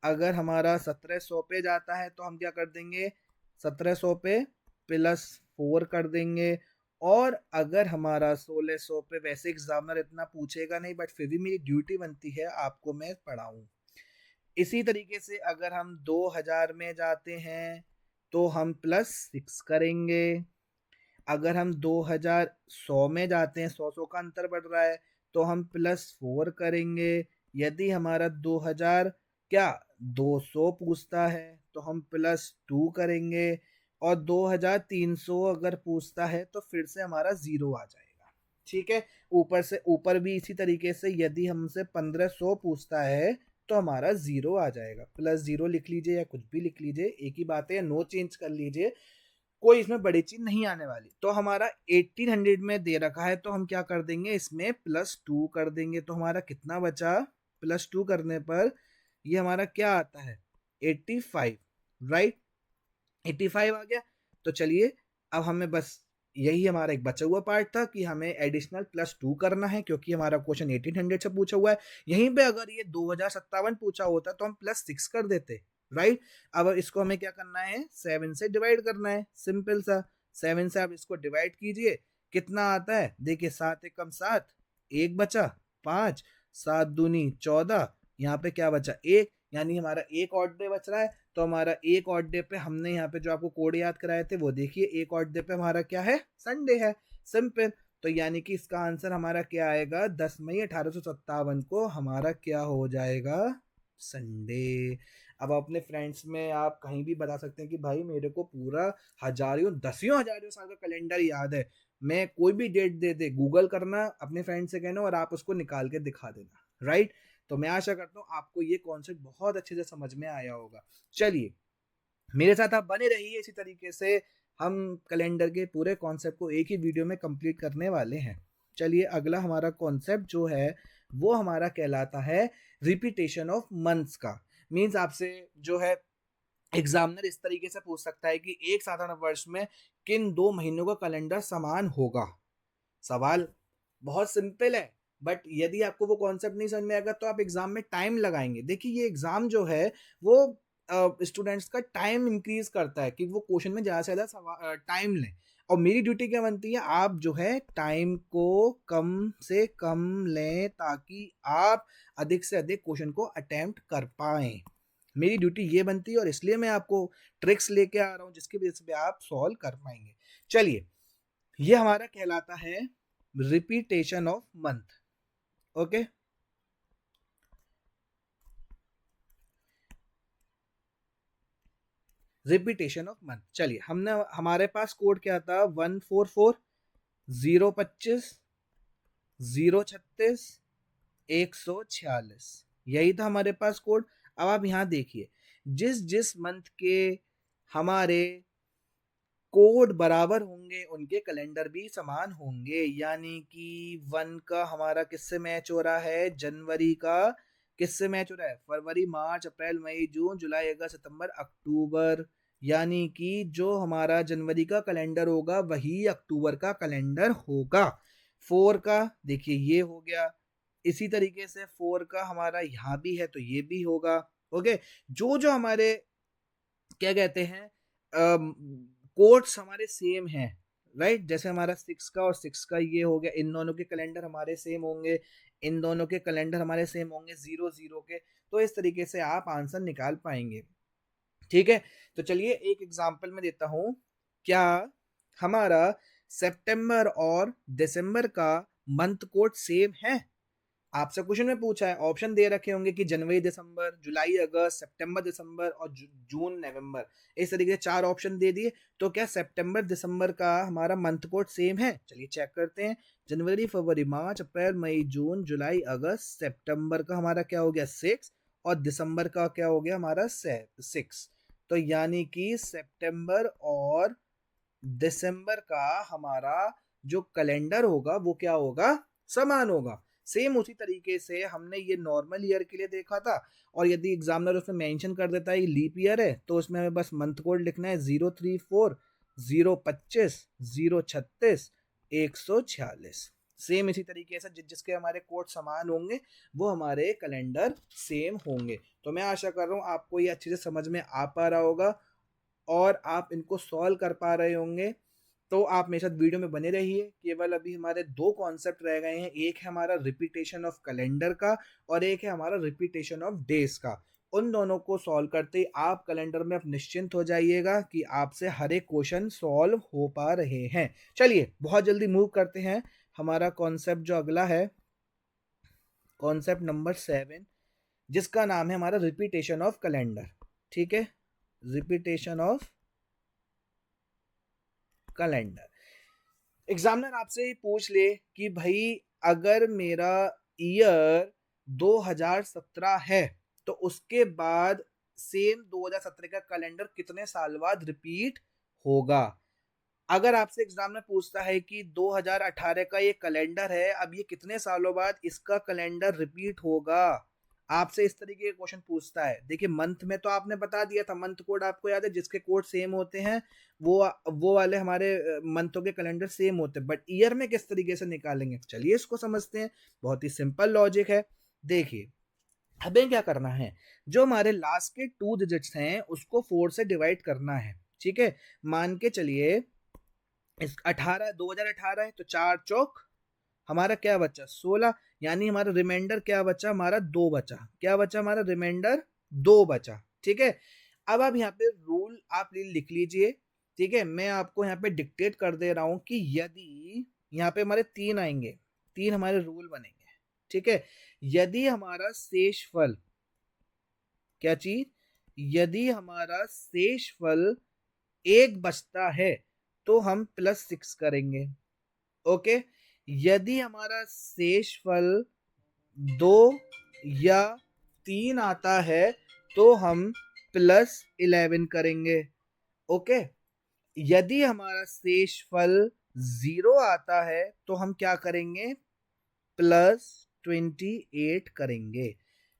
[SPEAKER 1] अगर हमारा 1700 पे जाता है तो हम क्या कर देंगे, 1700 पे +4 कर देंगे। और अगर हमारा 1600 पे, वैसे एग्जामिनर इतना पूछेगा नहीं, बट फिर भी मेरी ड्यूटी बनती है आपको मैं पढ़ाऊं। इसी तरीके से अगर हम 2000 में जाते हैं तो हम +6 करेंगे। अगर हम 2100 में जाते हैं, 100 का अंतर बढ़ रहा है, तो हम +4 करेंगे। यदि हमारा 2000 क्या 200 पूछता है तो हम +2 करेंगे। और 2300 अगर पूछता है तो फिर से हमारा 0 आ जाएगा, ठीक है। ऊपर से ऊपर भी इसी तरीके से, यदि हमसे 1500 पूछता है तो हमारा 0 आ जाएगा। +0 लिख लीजिए या कुछ भी लिख लीजिए, एक ही बात है, नो चेंज कर लीजिए, कोई इसमें बड़ी चीज नहीं आने वाली। तो हमारा 1800 में दे रखा है तो हम क्या कर देंगे, इसमें +2 कर देंगे। तो हमारा कितना बचा, +2 करने पर ये हमारा क्या आता है, 85, राइट। 85 आ गया। तो चलिए, अब हमें बस यही हमारा एक बचा हुआ पार्ट था कि हमें एडिशनल +2 करना है, क्योंकि हमारा क्वेश्चन 1800 से पूछा हुआ है। यहीं पे अगर ये 2057 पूछा होता तो हम +6 कर देते, राइट। अब इसको हमें क्या करना है, 7 से डिवाइड करना है, सिंपल सा। 7 से आप इसको डिवाइड कीजिए, कितना आता है, देखिए 7 एकम 7, एक बचा, 5 7 दूनी 14, यहाँ पे क्या बचा, एक, यानी हमारा एक ऑड डे बच रहा है। तो हमारा एक ऑड डे पे हमने यहाँ पे जो आपको कोड याद कराए थे वो देखिए, एक ऑड डे पे हमारा क्या है, संडे है, सिंपल। तो यानी कि इसका आंसर हमारा क्या आएगा, 10 मई 1857 को हमारा क्या हो जाएगा, संडे। अब अपने फ्रेंड्स में आप कहीं भी बता सकते हैं कि भाई मेरे को पूरा हजारों दसियों हजारों साल का कैलेंडर याद है, मैं कोई भी डेट दे दे, गूगल करना, अपने फ्रेंड से कहना और आप उसको निकाल के दिखा देना, राइट। तो मैं आशा करता हूँ आपको ये कॉन्सेप्ट बहुत अच्छे से समझ में आया होगा। चलिए, मेरे साथ आप बने रहिए इसी तरीके से, हम कैलेंडर के पूरे कॉन्सेप्ट को एक ही वीडियो में कंप्लीट करने वाले हैं। चलिए, अगला हमारा कॉन्सेप्ट जो है वो हमारा कहलाता है रिपीटेशन ऑफ मंथ्स का। मीन्स आपसे जो है एग्जामिनर इस तरीके से पूछ सकता है कि एक साधारण वर्ष में किन 2 महीनों का कैलेंडर समान होगा। सवाल बहुत सिंपल है, बट यदि आपको वो कॉन्सेप्ट नहीं समझ में आएगा तो आप एग्जाम में टाइम लगाएंगे। देखिए, ये एग्जाम जो है वो स्टूडेंट्स का टाइम इंक्रीज करता है कि वो क्वेश्चन में ज़्यादा से ज़्यादा टाइम लें, और मेरी ड्यूटी क्या बनती है, आप जो है टाइम को कम से कम लें ताकि आप अधिक से अधिक क्वेश्चन को अटेम्प्ट कर पाएं। मेरी ड्यूटी ये बनती है और इसलिए मैं आपको ट्रिक्स लेके आ रहा हूँ जिसकी वजह से आप सॉल्व कर पाएंगे। चलिए, ये हमारा कहलाता है repetition of month. Okay, repetition of month. चलिए, हमने हमारे पास कोड क्या था, 144 025 036 146, यही था हमारे पास कोड। अब आप यहाँ देखिए, जिस जिस मंथ के हमारे कोड बराबर होंगे उनके कैलेंडर भी समान होंगे, यानी कि 1 का हमारा किससे मैच हो रहा है, जनवरी का किससे मैच हो रहा है, फरवरी मार्च अप्रैल मई जून जुलाई अगस्त सितंबर अक्टूबर, यानी कि जो हमारा जनवरी का कैलेंडर होगा वही अक्टूबर का कैलेंडर होगा। 4 का देखिए ये हो गया, इसी तरीके से 4 का हमारा यहाँ भी है तो ये भी होगा। ओके, जो जो हमारे क्या कहते हैं कोट्स हमारे सेम हैं, राइट। जैसे हमारा 6 का और 6 का ये हो गया, इन दोनों के कैलेंडर हमारे सेम होंगे, इन दोनों के कैलेंडर हमारे सेम होंगे 0 0 के, तो इस तरीके से आप आंसर निकाल पाएंगे। ठीक है, तो चलिए एक एग्जांपल में देता हूं। क्या हमारा सितंबर और दिसंबर का मंथ कोड सेम है? आपसे क्वेश्चन में पूछा है, ऑप्शन दे रखे होंगे कि जनवरी दिसंबर, जुलाई अगस्त, सितंबर दिसंबर और जून नवंबर, इस तरीके से 4 ऑप्शन दे दिए। तो क्या सितंबर दिसंबर का हमारा मंथ कोड सेम है? चलिए चेक करते हैं। जनवरी फरवरी मार्च अप्रैल मई जून जुलाई अगस्त, सितंबर का हमारा क्या हो गया 6, और दिसंबर का क्या हो गया हमारा 6। तो यानी कि सितंबर और दिसंबर का हमारा जो कैलेंडर होगा वो क्या होगा, समान होगा। सेम उसी तरीके से हमने ये नॉर्मल ईयर के लिए देखा था, और यदि एग्जामिनर उसमें मेंशन कर देता है लीप ईयर है तो उसमें हमें बस मंथ कोड लिखना है 034 025 036 146। सेम इसी तरीके से जिसके हमारे कोड समान होंगे वो हमारे कैलेंडर सेम होंगे। तो मैं आशा कर रहा हूँ आपको ये अच्छे से समझ में आ पा रहा होगा और आप इनको सॉल्व कर पा रहे होंगे। तो आप मेरे साथ वीडियो में बने रहिए। केवल अभी हमारे 2 कॉन्सेप्ट रह गए हैं, एक है हमारा रिपीटेशन ऑफ कैलेंडर का और एक है हमारा रिपीटेशन ऑफ डेज का। उन दोनों को सॉल्व करते ही आप कैलेंडर में अब निश्चिंत हो जाइएगा कि आपसे हर एक क्वेश्चन सॉल्व हो पा रहे हैं। चलिए बहुत जल्दी मूव करते हैं। हमारा कॉन्सेप्ट जो अगला है, कॉन्सेप्ट नंबर 7, जिसका नाम है हमारा रिपीटेशन ऑफ कैलेंडर। ठीक है, रिपीटेशन ऑफ कैलेंडर। एग्जामिनर आपसे ही पूछ ले कि भाई अगर मेरा ईयर 2017 है तो उसके बाद सेम 2017 का कैलेंडर कितने साल बाद रिपीट होगा। अगर आपसे एग्जामिनर पूछता है कि 2018 का ये कैलेंडर है, अब ये कितने सालों बाद इसका कैलेंडर रिपीट होगा, आपसे इस तरीके के क्वेश्चन पूछता है। देखिए, मंथ में तो आपने बता दिया था, मंथ कोड आपको याद है, जिसके कोड सेम होते हैं वो वाले हमारे मंथों के कैलेंडर सेम होते हैं, बट ईयर में किस तरीके से निकालेंगे, चलिए इसको समझते हैं। बहुत ही सिंपल लॉजिक है। देखिए, हमें क्या करना है, जो हमारे लास्ट के 2 डिजिट्स हैं उसको 4 से डिवाइड करना है। ठीक है, मान के चलिए इस 18 2018 है तो 4 चौक हमारा क्या बचा 16, यानी हमारा रिमाइंडर क्या बचा, हमारा 2 बचा। क्या बचा हमारा रिमाइंडर 2 बचा। ठीक है, अब आप यहाँ पे रूल आप लिख लीजिए। ठीक है, मैं आपको यहाँ पे डिक्टेट कर दे रहा हूं कि यदि यहाँ पे हमारे 3 आएंगे, 3 हमारे रूल बनेंगे। ठीक है, यदि हमारा शेषफल क्या चीज, यदि हमारा शेषफल 1 बचता है तो हम +6 करेंगे। ओके, यदि हमारा शेषफल 2 या 3 आता है तो हम +11 करेंगे। ओके, यदि हमारा शेषफल 0 आता है तो हम क्या करेंगे, +28 करेंगे।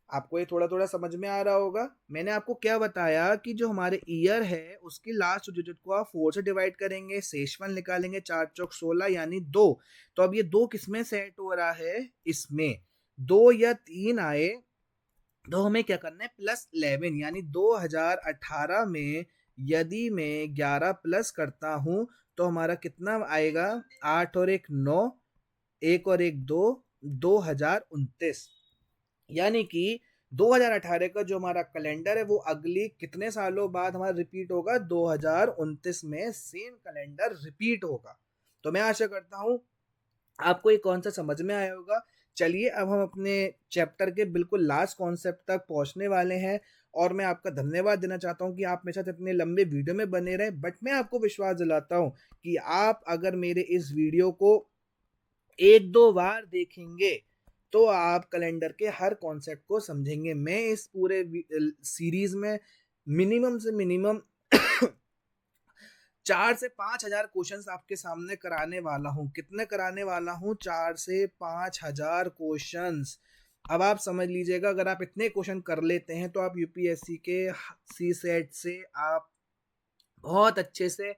[SPEAKER 1] आपको ये थोड़ा थोड़ा समझ में आ रहा होगा। मैंने आपको क्या बताया कि जो हमारे ईयर है उसकी लास्ट डिजिट को आप 4 से डिवाइड करेंगे, शेषफल निकालेंगे, 4 चौक 16 यानी 2। तो अब ये 2 किसमें सेट हो रहा है, इसमें 2 या 3 आए तो हमें क्या करना है, +11 यानी 2018 में यदि मैं 11 प्लस करता हूं तो हमारा कितना आएगा, 8 और 1 9, 1 और 1 2, 2029। यानी कि 2018 का जो हमारा कैलेंडर है वो अगली कितने सालों बाद हमारा रिपीट होगा, 2029 में सेम कैलेंडर रिपीट होगा। तो मैं आशा करता हूं आपको ये कॉन्सेप्ट समझ में आया होगा। चलिए अब हम अपने चैप्टर के बिल्कुल लास्ट कॉन्सेप्ट तक पहुंचने वाले हैं और मैं आपका धन्यवाद देना चाहता हूं कि आप मेरे साथ इतने लंबे वीडियो में बने रहे। बट मैं आपको विश्वास दिलाता हूं कि आप अगर मेरे इस वीडियो को 1-2 बार देखेंगे तो आप कैलेंडर के हर कॉन्सेप्ट को समझेंगे। मैं इस पूरे सीरीज में मिनिमम से मिनिमम 4 से 5,000 क्वेश्चंस आपके सामने कराने वाला हूँ। कितने कराने वाला हूँ, 4 से 5,000 क्वेश्चंस। अब आप समझ लीजिएगा, अगर आप इतने क्वेश्चन कर लेते हैं तो आप यूपीएससी के सी सेट से आप बहुत अच्छे से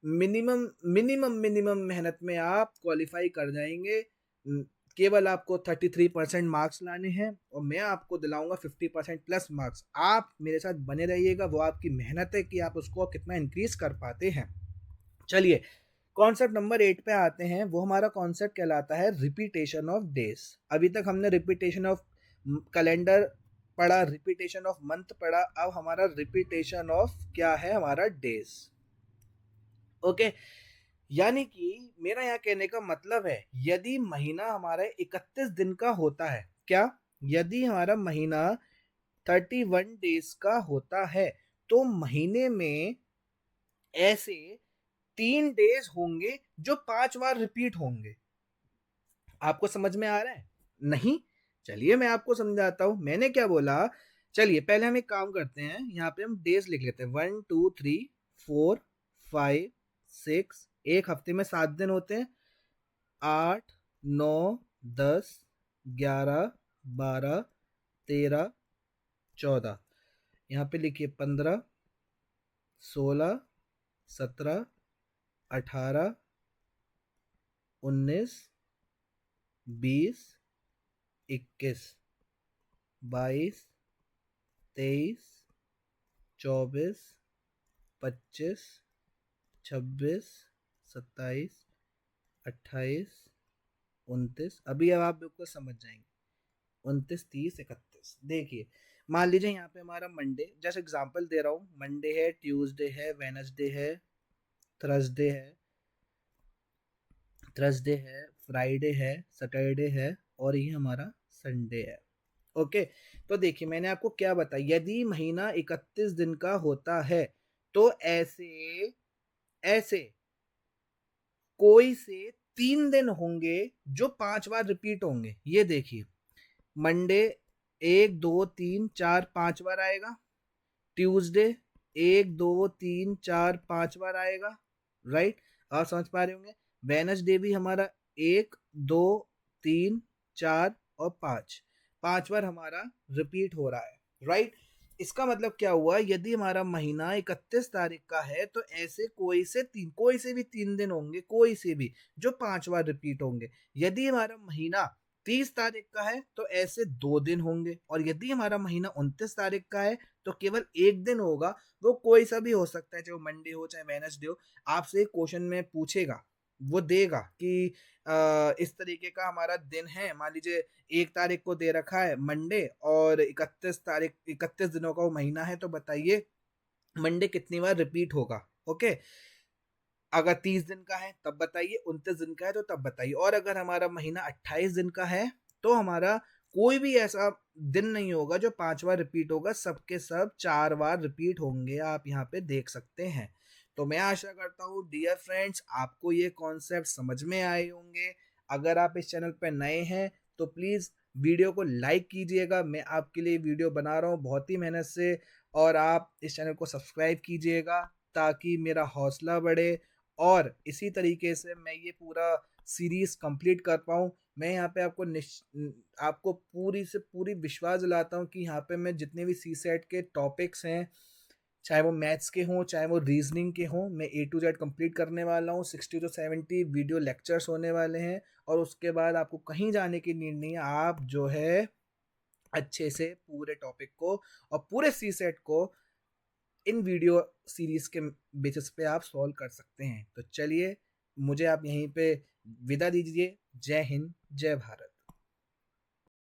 [SPEAKER 1] मिनिमम मिनिमम मिनिमम मेहनत में आप क्वालिफाई कर जाएंगे। केवल आपको 33% मार्क्स लाने हैं और मैं आपको दिलाऊंगा 50% प्लस मार्क्स। आप मेरे साथ बने रहिएगा, वो आपकी मेहनत है कि आप उसको कितना इंक्रीज कर पाते हैं। चलिए कॉन्सेप्ट नंबर 8 पे आते हैं। वो हमारा कॉन्सेप्ट कहलाता है रिपीटेशन ऑफ डेज। अभी तक हमने रिपीटेशन ऑफ कैलेंडर पढ़ा, रिपीटेशन ऑफ मंथ पढ़ा, अब हमारा रिपीटेशन ऑफ क्या है, हमारा डेज। ओके, यानी कि मेरा यहाँ कहने का मतलब है, यदि महीना हमारा 31 दिन का होता है, क्या, यदि हमारा महीना 31 डेज का होता है तो महीने में ऐसे 3 डेज होंगे जो 5 बार रिपीट होंगे। आपको समझ में आ रहा है, नहीं? चलिए मैं आपको समझाता हूं। मैंने क्या बोला, चलिए पहले हम एक काम करते हैं, यहाँ पे हम डेज लिख लेते हैं। 1 2 3 4 5 6, एक हफ्ते में 7 दिन होते हैं। 8 9 10 11 12 13 14, यहाँ पे लिखिए 15 16 17 18 19 20 21 22 23 24 25 26 27 28 29। अभी अब आप बिल्कुल समझ जाएंगे, 29 30 31। देखिए मान लीजिए यहाँ पे हमारा मंडे, जैसे एग्जांपल दे रहा हूँ, मंडे है, ट्यूसडे है, वेडनेसडे है, थर्सडे है, फ्राइडे है, सैटरडे है और ये हमारा संडे है। ओके, तो देखिए मैंने आपको क्या बताया, यदि महीना 31 दिन का होता है तो ऐसे ऐसे कोई से 3 दिन होंगे जो 5 बार रिपीट होंगे। ये देखिए मंडे 1 2 3 4 5 बार आएगा, ट्यूसडे 1 2 3 4 5 बार आएगा, राइट? आप समझ पा रहे होंगे। वेडनेसडे भी हमारा 1 2 3 4 और 5 5 बार हमारा रिपीट हो रहा है, राइट? इसका मतलब क्या हुआ, यदि हमारा महीना 31 तारीख का है तो ऐसे कोई से भी 3 दिन होंगे, कोई से भी, जो 5 बार रिपीट होंगे। यदि हमारा महीना 30 तारीख का है तो ऐसे 2 दिन होंगे, और यदि हमारा महीना 29 तारीख का है तो केवल 1 दिन होगा। वो कोई सा भी हो सकता है, चाहे वो मंडे हो चाहे वेडनेसडे हो। आपसे क्वेश्चन में पूछेगा, वो देगा कि इस तरीके का हमारा दिन है, मान लीजिए 1 तारीख को दे रखा है मंडे और 31 दिनों का वो महीना है, तो बताइए मंडे कितनी बार रिपीट होगा। ओके, अगर 30 दिन का है तब बताइए, 29 दिन का है तो तब बताइए, और अगर हमारा महीना 28 दिन का है तो हमारा कोई भी ऐसा दिन नहीं होगा जो 5 बार रिपीट होगा, सबके सब 4 बार रिपीट होंगे, आप यहाँ पे देख सकते हैं। तो मैं आशा करता हूँ डियर फ्रेंड्स आपको ये कॉन्सेप्ट समझ में आए होंगे। अगर आप इस चैनल पे नए हैं तो प्लीज़ वीडियो को लाइक कीजिएगा, मैं आपके लिए वीडियो बना रहा हूँ बहुत ही मेहनत से, और आप इस चैनल को सब्सक्राइब कीजिएगा ताकि मेरा हौसला बढ़े और इसी तरीके से मैं ये पूरा सीरीज़ कंप्लीट कर पाऊँ। मैं यहाँ पे आपको पूरी से पूरी विश्वास दिलाता हूँ कि यहाँ पे मैं जितने भी सीसेट के टॉपिक्स हैं, चाहे वो मैथ्स के हों, चाहे वो रीजनिंग के हों, मैं ए टू जेड कंप्लीट करने वाला हूँ। 60 to 70 वीडियो लेक्चर्स होने वाले हैं और उसके बाद आपको कहीं जाने की नीड नहीं है। आप जो है अच्छे से पूरे टॉपिक को और पूरे सीसेट को इन वीडियो सीरीज के बेसिस पे आप सॉल्व कर सकते हैं। तो चलिए मुझे आप यहीं पे विदा दीजिए। जय हिंद, जय भारत।